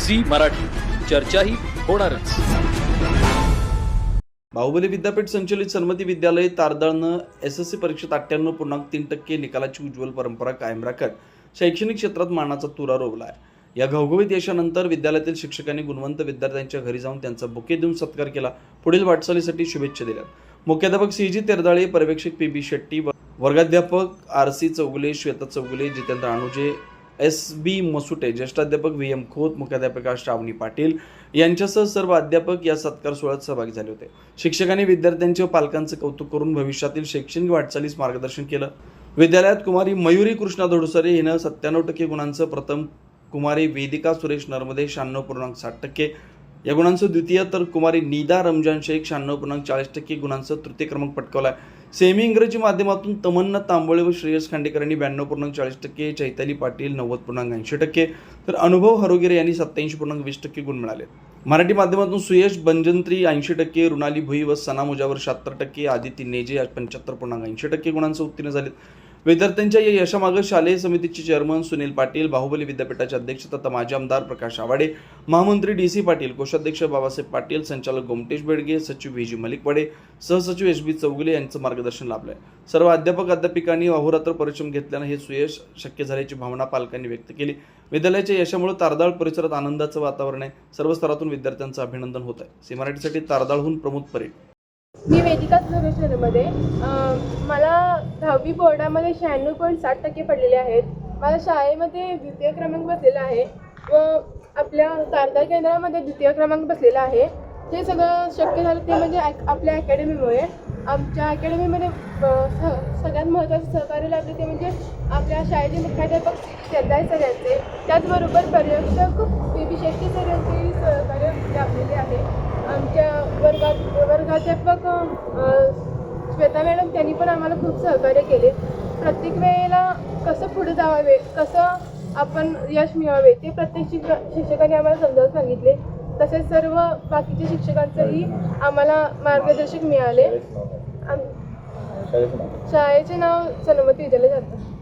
Zee Marathi, चर्चा ही होणारच। बाहुबली विद्यापीठ संचलित सन्मती विद्यालय तारदाळनं एसएससी परीक्षेत 98.3% निकालाची उज्ज्वल परंपरा कायम राखत शैक्षणिक क्षेत्रात मानाचा तुरा रोवला आहे। या घवघवीत यशानंतर विद्यालयातील शिक्षकांनी गुणवंत विद्यार्थ्यांच्या घरी जाऊन त्यांचा बुके देऊन सत्कार केला, पुढील वाटचालीसाठी शुभेच्छा दिल्या। मुख्याध्यापक सीजी तेरदाळे, पर्यवेक्षक पीबी शेट्टी, वर्गाध्यापक आरसी चौगुले, श्वेता चौगुले, जितेंद्र अनुजे, एसबी मसुटे, ज्येष्ठाध्यापक व्हीएम खोत, मुख्याध्यापिका श्रावणी पाटील यांच्यासह सर्व अध्यापक या सत्कार सोहळ्यात सहभागी झाले होते। शिक्षकांनी विद्यार्थ्यांचे व पालकांचे कौतुक करून भविष्यातील शैक्षणिक वाटचालीस मार्गदर्शन केलं। विद्यालयात कुमारी मयुरी कृष्णा धोडसरे हिनं 97% गुणांचं प्रथम, कुमारी वेदिका सुरेश नर्मदे 96.7% या गुणांचं द्वितीय, तर कुमारी निदा रमजान शेख 96.40% गुणांचं तृतीय क्रमांक पटकावला। सेमी इंग्रजी माध्यमातून तमन्ना तांबोळे व श्रेयस खांडेकर यांनी 92.40%, चैताली पाटील 90.80%, तर अनुभव हरोगिरे यांनी 87.20% गुण मिळाले। मराठी माध्यमातून सुयश बनजंत्री 80%, रुणाली भुई व सना मुजावर 76%, आदिती नेजे 75.80% गुणांचं उत्तीर्ण झाले। विद्यार्थ्यांच्या या यशामागे शालेय समितीचे चेअरमन सुनील पाटील, बाहुबली विद्यापीठाचे अध्यक्ष तथा माजी आमदार प्रकाश आवाडे, महामंत्री डीसी पाटील, कोषाध्यक्ष बाबासाहेब पाटील, संचालक गोमटेश बेडगे, सचिव व्हीजी मलिकवाडे, सहसचिव एसबी चौगुले यांचं मार्गदर्शन लाभलंय। सर्व अध्यापक अध्यापिकांनी अहोरात्र परिश्रम घेतल्यानं हे सुयश शक्य झाल्याची भावना पालकांनी व्यक्त केली। विद्यालयाच्या यशामुळे तारदाळ परिसरात आनंदाचं वातावरण आहे। सर्व स्तरातून विद्यार्थ्यांचं अभिनंदन होत आहे। सी मराठीसाठी तारदाळहून प्रमोद परेड। मी वेदिका सुरेश नर्मदे। मला 10वी बोर्डामध्ये 96.60% पडलेले आहेत। मला शाळेमध्ये द्वितीय क्रमांक बसलेला आहे व आपल्या तारदाळ केंद्रामध्ये द्वितीय क्रमांक बसलेला आहे। हे सगळं शक्य झालं ते म्हणजे आपल्या अकॅडमीमुळे। आमच्या अकॅडमीमध्ये सगळ्यात महत्त्वाचं सहकार्य लाभले ते म्हणजे आपल्या शाळेचे मुख्याध्यापक तेरदाळे सर यांचे, त्याचबरोबर पर्यवेक्षक पीबी शेट्टी सर यांचेही सहकार्य लाभलेले आहे। आमच्या वर्गाध्यापक श्वेता मॅडम त्यांनी पण आम्हाला खूप सहकार्य केले। प्रत्येक वेळेला कसं पुढे जावे, कसं आपण यश मिळवावे ते प्रत्येक शिक्षकांनी आम्हाला समजावून सांगितले। तसेच सर्व बाकीच्या शिक्षकांचंही आम्हाला मार्गदर्शक मिळाले। शाळेचे नाव सन्मती विद्यालय जातं।